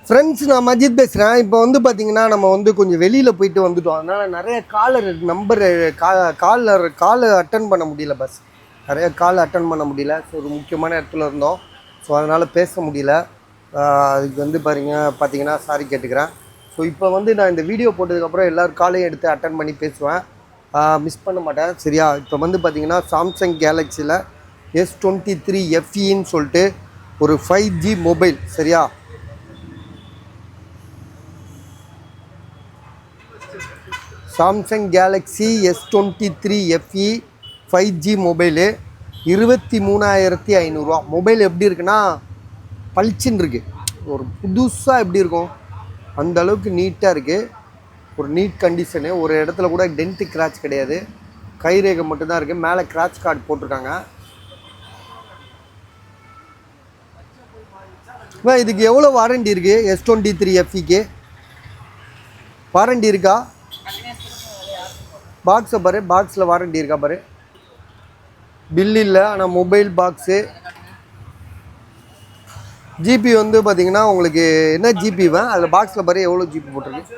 Friends, நான் மஜித் பேசுகிறேன். இப்போ வந்து பார்த்தீங்கன்னா நம்ம வந்து கொஞ்சம் வெளியில் போயிட்டு வந்துட்டோம். அதனால் நிறைய காலர் நம்பரு கால் அட்டன் பண்ண முடியல. நிறைய கால் அட்டன் பண்ண முடியல. ஸோ ஒரு முக்கியமான இடத்துல இருந்தோம். ஸோ அதனால் பேச முடியல. அதுக்கு வந்து பார்த்தீங்கன்னா சாரி கேட்டுக்கிறேன். ஸோ இப்போ வந்து நான் இந்த வீடியோ போட்டதுக்கப்புறம் எல்லோரும் காலையும் எடுத்து அட்டன் பண்ணி பேசுவேன். மிஸ் பண்ண மாட்டேன், சரியா? இப்போ வந்து பார்த்தீங்கன்னா சாம்சங் கேலக்ஸியில் S23 FEன்னு சொல்லிட்டு ஒரு 5G மொபைல், சரியா? Samsung Galaxy S23 FE 5G mobile 23,500 mobile எப்படி இருக்குன்னா பளிச்சுன்னு இருக்குது. ஒரு புதுசாக எப்படி இருக்கும் அந்த அளவுக்கு நீட்டாக இருக்குது. ஒரு நீட் கண்டிஷனு. ஒரு இடத்துல கூட டென்ட்டு கிராச் கிடையாது. கைரேகை மட்டும்தான் இருக்குது. மேலே கிராச் கார்டு போட்டிருக்காங்க. இதுக்கு எவ்வளோ வாரண்டி இருக்குது? S23 FEக்கு வாரண்டி இருக்கா? பாக்ஸை பாரு, பாக்ஸில் வாரண்டி இருக்கா பாரு. பில் இல்லை, ஆனால் மொபைல் பாக்ஸு. ஜிபி வந்து பார்த்தீங்கன்னா உங்களுக்கு என்ன ஜிபிவேன் அதில் பாக்ஸில் பாரு எவ்வளோ ஜிபி போட்டிருக்கு.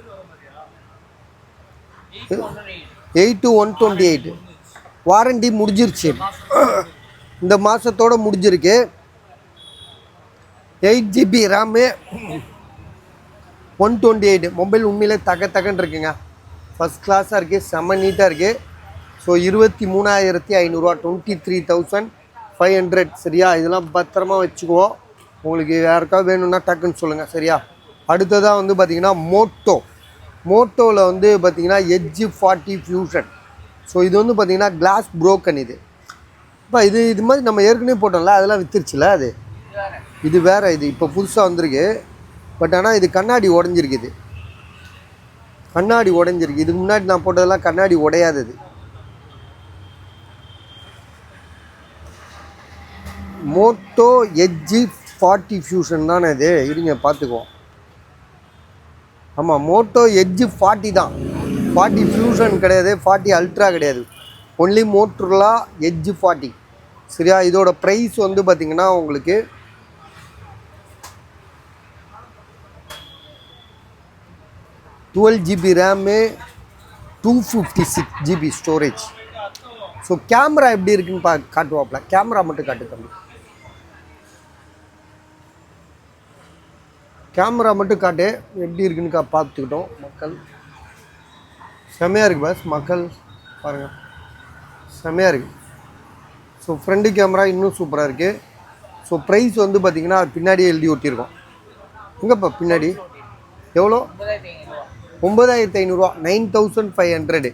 8/128. வாரண்டி முடிஞ்சிருச்சு, இந்த மாதத்தோடு முடிஞ்சிருக்கு. 8GB RAM, 128. மொபைல் உண்மையிலே தகன்னு இருக்குங்க. ஃபஸ்ட் கிளாஸாக இருக்குது, செம்ம நீட்டாக இருக்குது. ஸோ 23,500, 23,500, சரியா? இதெல்லாம் பத்திரமா வச்சுக்குவோம். உங்களுக்கு யாருக்காவது வேணும்னா டக்குன்னு சொல்லுங்கள், சரியா? அடுத்ததாக வந்து பார்த்திங்கன்னா மோட்டோவில் வந்து பார்த்திங்கன்னா Edge 40 ஃபியூஷன். ஸோ இது வந்து பார்த்திங்கன்னா கிளாஸ் ப்ரோக்கன். இப்போ இது மாதிரி நம்ம ஏற்கனவே போட்டோம்ல, அதெல்லாம் வித்துருச்சுல. இது வேறு, இது இப்போ புதுசாக வந்திருக்கு. பட் ஆனால் இது கண்ணாடி உடஞ்சிருக்குது. இதுக்கு முன்னாடி நான் போட்டதெல்லாம் கண்ணாடி உடையாதது. மோட்டோ Edge 40 ஃபியூஷன் தானே இது? இருங்க பார்த்துக்குவோம். ஆமாம், மோட்டோ Edge 40 தான். 40 ஃபியூஷன் கிடையாது, 40 அல்ட்ரா கிடையாது. ஒன்லி மோட்டோரோலா Edge 40, சரியா? இதோட ப்ரைஸ் வந்து பார்த்திங்கன்னா உங்களுக்கு 12GB RAM, 256GB storage. So camera எப்படி இருக்குன்னு காட்டுவாப்பில். கேமரா மட்டும் காட்டு தம்பி, கேமரா மட்டும் காட்டு எப்படி இருக்குன்னு பார்த்துக்கிட்டோம். மக்கள் செம்மையாக இருக்குது. மக்கள் பாருங்கள், செம்மையாக இருக்குது. ஸோ ஃப்ரண்ட் கேமரா இன்னும் சூப்பராக இருக்குது. ஸோ ப்ரைஸ் வந்து பார்த்திங்கன்னா பின்னாடியே எழுதி ஒட்டியிருக்கோம். எங்கேப்பா பின்னாடி எவ்வளோ? 9,500, 9,500.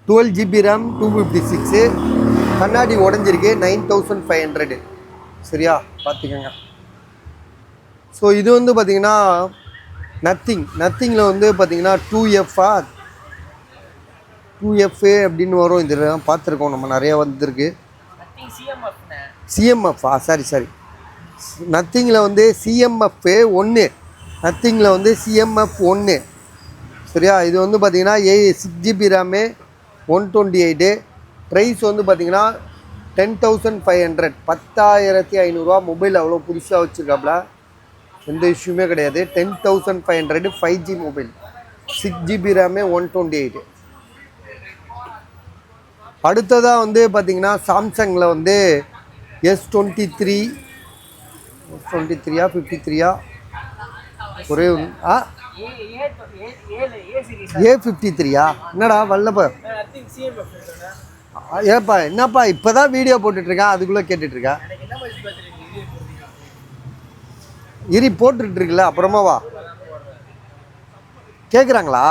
12GB RAM, 256. கண்ணாடி உடஞ்சிருக்கு, 9,500, சரியா? பார்த்துக்கோங்க. ஸோ இது வந்து பார்த்திங்கன்னா நத்திங்கில் வந்து பார்த்திங்கன்னா 2F அப்படின்னு வரும். இதெல்லாம் பார்த்துருக்கோம் நம்ம, நிறையா வந்துருக்கு. CMF சாரி நத்திங்கில் வந்து CMF 1, நத்திங்கில் வந்து CMF 1, சரியா? இது வந்து பார்த்திங்கன்னா 6GB ரேமு, 128. ப்ரைஸ் வந்து பார்த்திங்கன்னா 10,500, 10,500 மொபைல். அவ்வளோ புதுசாக வச்சுருக்காப்புல, எந்த இஷ்யூமே கிடையாது. 10,500 5G மொபைல், 6GB ரேமு, 128. அடுத்ததாக வந்து பார்த்திங்கன்னா சாம்சங்கில் வந்து S23 53 ஒரே A53. என்னடா வல்லப்ப ஏப்பா, என்னப்பா இப்போ தான் வீடியோ போட்டுட்ருக்கேன், அதுக்குள்ளே கேட்டுட்ருக்கேன். போட்டுட்ருக்குல்ல, அப்புறமா வா. கேட்குறாங்களா?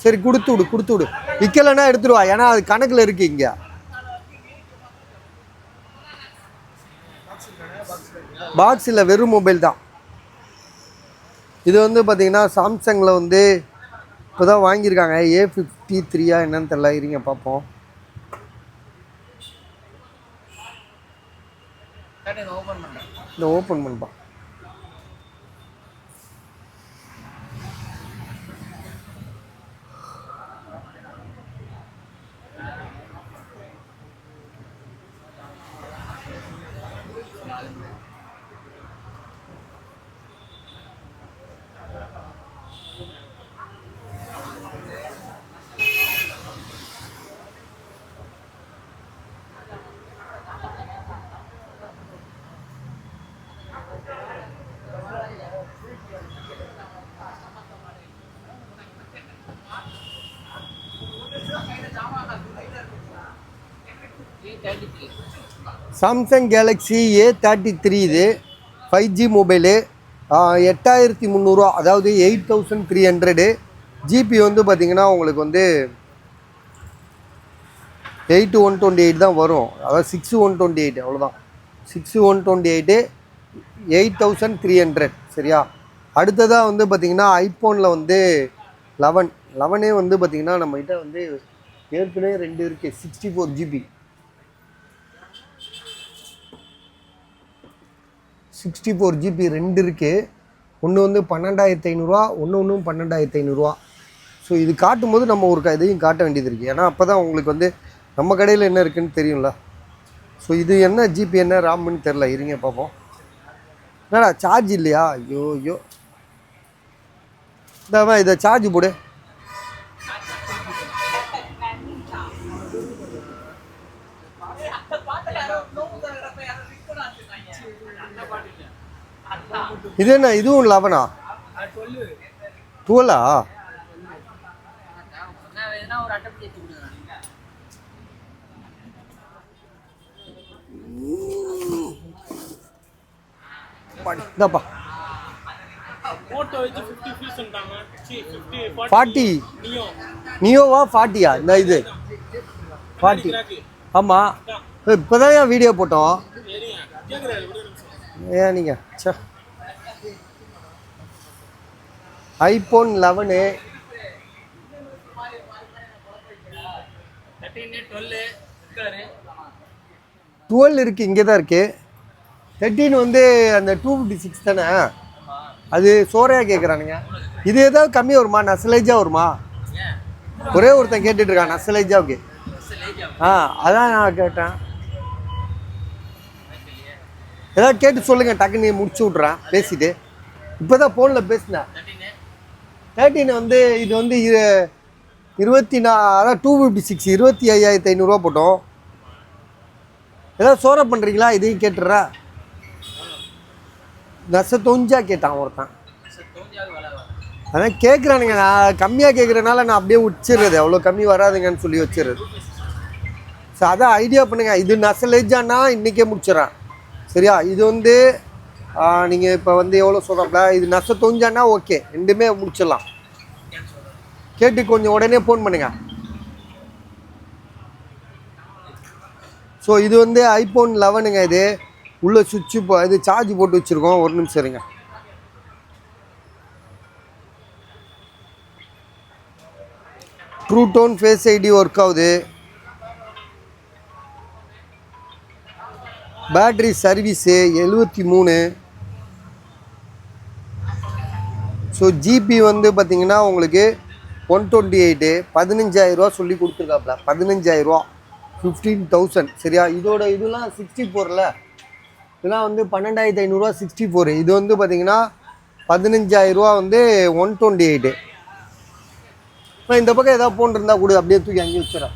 சரி, கொடுத்து விடு. விற்கலைன்னா எடுத்துருவா, ஏன்னா அது கணக்கில் இருக்குது. இங்கே பாக்ஸ் இல்லை, வெறும் மொபைல் தான். இது வந்து பார்த்திங்கன்னா சாம்சங்கில் வந்து இப்போ தான் வாங்கியிருக்காங்க. A53 என்னன்னு தெரியல, இருங்க பார்ப்போம். இந்த ஓப்பன் பண்ணுப்பா. சாம்சங் கேலக்ஸி A33 இது 5G மொபைலு. 8300, அதாவது 8300. ஜிபி வந்து பார்த்திங்கன்னா உங்களுக்கு வந்து 8128 தான் வரும், அதாவது 6128 அவ்வளோதான். 6128 8300 சரியா. அடுத்ததாக வந்து பார்த்திங்கன்னா ஐஃபோனில் வந்து 11 வந்து பார்த்திங்கன்னா நம்மகிட்ட வந்து ஏற்கனவே 2 இருக்குது. 64 GB 64 GB 2 இருக்குது. ஒன்று வந்து 12500, ஒன்றும் 12500. ஸோ இது காட்டும் போது நம்ம ஒரு இதையும் காட்ட வேண்டியது இருக்குது, ஏன்னா அப்போ தான் உங்களுக்கு வந்து நம்ம கடையில் என்ன இருக்குதுன்னு தெரியும்ல. ஸோ இது என்ன ஜிபி என்ன ராம்னு தெரில, இருங்க பார்ப்போம். என்னடா சார்ஜ் இல்லையா? ஐயோ இதான் இதை சார்ஜ் போடு. இது என்ன, இதுவும் 11ஆ 12ஆ? இதாப்பா 40 நியோவா 40யா? இந்த இது 40. ஆமாம், இப்போதான் வீடியோ போட்டோம். ஏன் நீங்கள் சே ஐஃபோன் 11 12 இருக்குது, இங்கே தான் இருக்குது. 13 வந்து அந்த 256 தானே, அது சோறையாக கேட்குறானுங்க. இது ஏதாவது கம்மி வருமா, நசலேஜாக வருமா? ஒரே ஒருத்தன் கேட்டுட்ருக்கான் நசலேஜாவுக்கு. அதான் நான் கேட்டேன். ஏதாவது கேட்டு சொல்லுங்கள், டக்குன்னு முடிச்சு விட்றேன் பேசிட்டு. இப்போ தான் ஃபோனில் பேசினேன். 13 வந்து இது வந்து 24, அதான் 256 25,500 போட்டோம். ஏதாவது சோறை பண்ணுறீங்களா? இதையும் கேட்டுடுறா. நசத்தொஞ்சா கேட்டான் ஒருத்தன். அதான் கேட்குறானுங்க, நான் கம்மியாக கேட்குறதுனால நான் அப்படியே வச்சிடுறது, அவ்வளோ கம்மி வராதுங்கன்னு சொல்லி வச்சிடுறது. ஸோ அதான் ஐடியா பண்ணுங்கள். இது நசலேஜானா இன்றைக்கே முடிச்சிடறேன் சரியா. இது வந்து நீங்கள் இப்போ வந்து எவ்வளோ சொல்கிறாங்களா, இது நசத்தொஞ்சானா ஓகே, ரெண்டுமே முடிச்சிடலாம். கேட்டு கொஞ்சம் உடனே ஃபோன் பண்ணுங்கள். ஸோ இது வந்து ஐஃபோன் 11ங்க. இது உள்ள சுவிட்சு இது சார்ஜ் போட்டு வச்சுருக்கோம். ஒரு நிமிஷம் இருங்க. True tone face ID work ஆகுது. Battery service 73. ஸோ ஜிபி வந்து பார்த்திங்கன்னா உங்களுக்கு 128. 15,000 சொல்லி கொடுத்துருக்காப்புல. 15,000 15,000 சரியா. இதோட இதெல்லாம் 64ல், இதெல்லாம் வந்து 12,500 64. இது வந்து பார்த்திங்கன்னா 15,000 வந்து 128. இப்போ இந்த பக்கம் ஏதாவது ஃபோன் இருந்தால் கூட அப்படியே தூக்கி அங்கேயே வச்சுறேன்.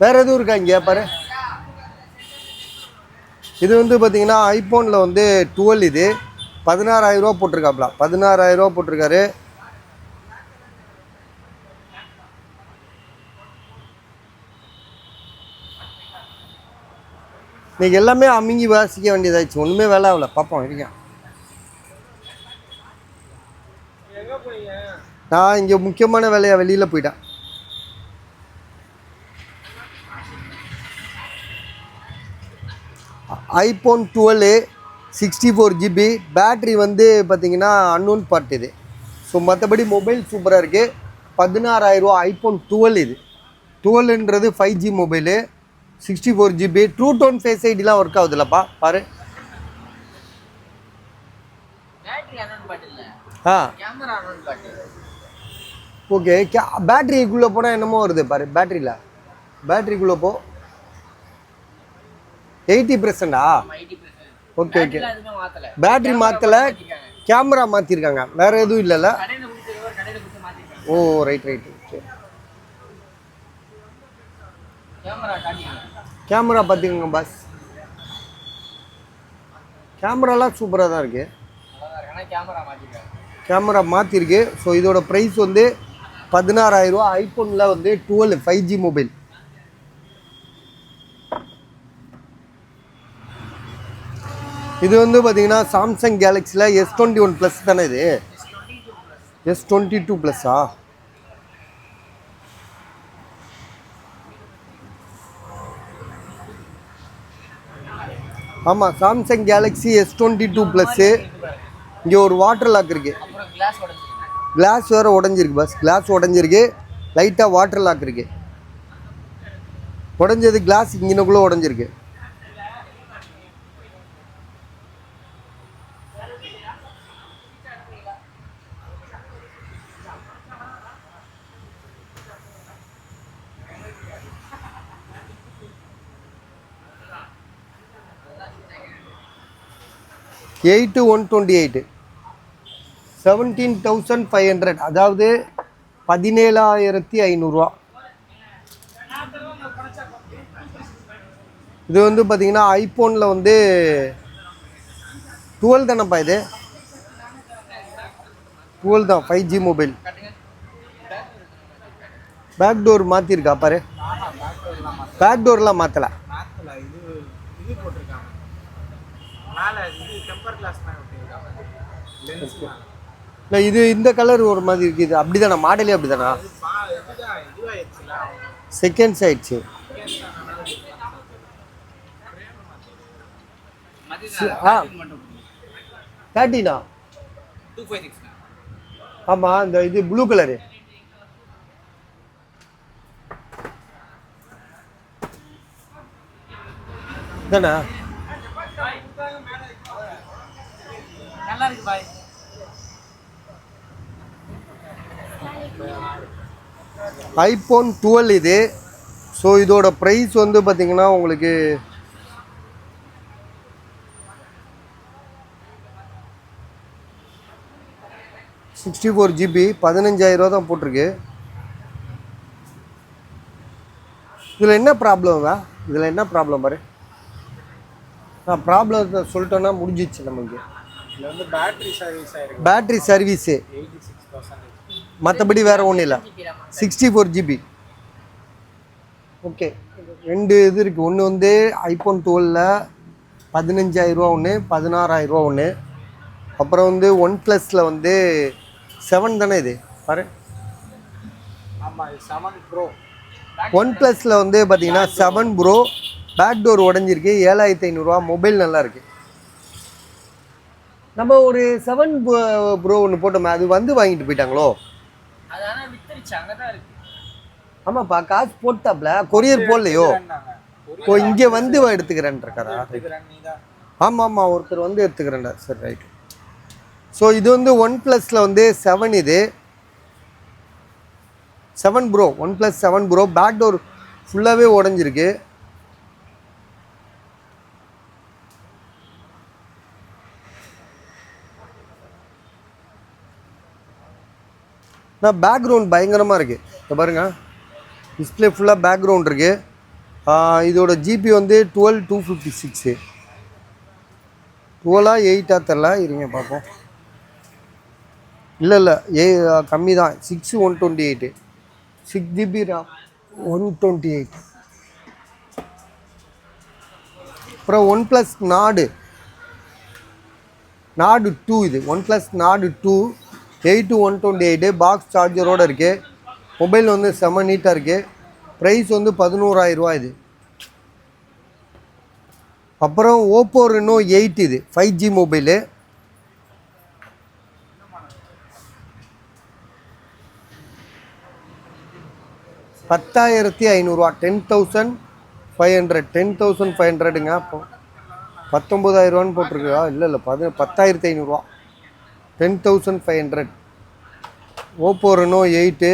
வேறு எதுவும் இருக்கா இங்கே பாரு. இது வந்து பார்த்திங்கன்னா ஐஃபோனில் வந்து 12 இது 16,000 போட்டிருக்காப்புல. 16,000 போட்டிருக்காரு. இன்றைக்கி எல்லாமே அமுங்கி வாசிக்க வேண்டியதாகிடுச்சு, ஒன்றுமே வேலை ஆகல. பார்ப்போம் இருங்க. நான் இங்கே முக்கியமான வேலையாக வெளியில் போயிட்டேன். IPhone 12 64 GB. பேட்ரி வந்து பார்த்திங்கன்னா அன்னோன் பார்ட் இது. ஸோ மற்றபடி மொபைல் சூப்பராக இருக்குது. 16,000 ஐஃபோன் 12. இது 12ன்றது 5G mobile, 64 GB. True tone face ஐடிலாம் ஒர்க் ஆகுதுல்லப்பா பாரு. ஓகே. பேட்ரிக்குள்ளே போனால் என்னமோ வருது பாரு. பேட்ரிக்குள்ளே போ. 80%ஆ? Okay okay. பேட்ரி மாற்றலை, கேமரா மாற்றிருக்காங்க, வேறு எதுவும் இல்லைல்ல? Oh right okay. கேமரா பார்த்துக்கோங்க பாஸ். கேமராலாம் சூப்பராக தான் இருக்குது. கேமரா கேமரா மாற்றிருக்கு. ஸோ இதோட ப்ரைஸ் வந்து 16,000 ரூபா. ஐஃபோனில் வந்து 12 5G மொபைல். இது வந்து பார்த்தீங்கன்னா சாம்சங் கேலக்ஸியில் S21 ப்ளஸ் தானே இது? S22 ப்ளஸ்ஸா? ஆமாம், சாம்சங் கேலக்ஸி S22 ப்ளஸ்ஸு. இங்கே ஒரு வாட்டர் லாக் இருக்குது. கிளாஸ் வேறு உடஞ்சிருக்கு பஸ். கிளாஸ் உடஞ்சிருக்கு. லைட்டாக வாட்டர் லாக் இருக்குது. உடஞ்சது கிளாஸ் இங்கனக்குள்ளே உடஞ்சிருக்கு. எயிட்டு 128 17,500, அதாவது 17,500 ரூபா. இது வந்து பார்த்தீங்கன்னா ஐஃபோனில் வந்து 12 தானேப்பா இது? 12 தான் 5G மொபைல். பேக் டோர் மாற்றிருக்கா பாரு. பேக் டோர்லாம் மாற்றலை. இல்லை, இது இந்த கலர் ஒரு மாதிரி இருக்குது. அப்படி தானே மாடலே? அப்படி தானா? செகண்ட்ஸ் ஆயிடுச்சு. ஆ 13 ஆமாம், இந்த இது ப்ளூ கலரு தானே? ஐஃபோன் 12 இது. ஸோ இதோட ப்ரைஸ் வந்து பார்த்தீங்கன்னா உங்களுக்கு 64 GB 15,000 ரூபா தான் போட்டிருக்கு. இதில் என்ன ப்ராப்ளம்வா? இதில் என்ன ப்ராப்ளம் பாரு. நான் ப்ராப்ளத்தை சொல்லிட்டோன்னா முடிஞ்சிச்சு நம்மளுக்கு. இதில் வந்து பேட்டரி சர்வீஸ் ஆயிருக்கு. Battery service 86%. மற்றபடி வேறு ஒன்றும் இல்லை. 64 GB. ஓகே, ரெண்டு இது இருக்குது. ஒன்று வந்து ஐஃபோன் 12ல் 15,000 ரூபா ஒன்று, 16,000 ரூபா ஒன்று. அப்புறம் வந்து OnePlusல வந்து 7 தானே இது பாரு. ஆமாம், இது 7 Pro. OnePlusல வந்து பார்த்தீங்கன்னா 7 Pro. Back door உடஞ்சிருக்கு. 7,500 ரூபா. மொபைல் நல்லா இருக்குது. நம்ம ஒரு 7 Pro ஒன்று போட்டோமே, அது வந்து வாங்கிட்டு போயிட்டாங்களோ? ஆமாப்பா, காசு போட்டாப்ல. கொரியர் போடலையோ? ஓ, இங்கே வந்து எடுத்துக்கிறேன்ருக்காரா? ஆமாம் ஆமாம், ஒருத்தர் வந்து எடுத்துக்கிறேன்டா. சரி, ரைட்டு. ஸோ இது வந்து OnePlusல வந்து 7, இது 7 Pro. OnePlus 7 Pro back door ஃபுல்லாகவே உடஞ்சிருக்கு. நான் பேக்ரவுண்ட் பயங்கரமாக இருக்குது. இப்போ பாருங்கள், டிஸ்பிளே ஃபுல்லாக பேக்ரவுண்ட் இருக்குது. இதோட ஜிபி வந்து 12,256. 12ஆ 8ஆ தெரில, இருங்க பார்ப்போம். இல்லை கம்மி தான். 6/128 6GB RAM 128. அப்புறம் OnePlus Nord 2. இது OnePlus Nord 2 8/128 பாக்ஸ் சார்ஜரோடு இருக்குது. மொபைல் வந்து செம்ம நீட்டாக இருக்குது. ப்ரைஸ் வந்து 11,000 ரூபா இது. அப்புறம் Oppo Reno 8, இது 5G மொபைலு. $10,500. 10,500. 10,500ங்க. அப்போ 19,000 ரூபான்னு போட்டிருக்கா? இல்லை 10,500 ரூபா. 10,500. Oppo Reno 8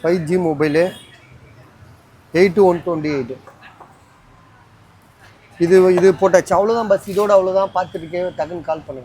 5G mobile 8/128. இது போட்டாச்சு. அவ்வளோதான் பஸ். இதோட அவ்வளோதான். பார்த்துருக்கேன். டக்குன்னு கால் பண்ணுங்கள்.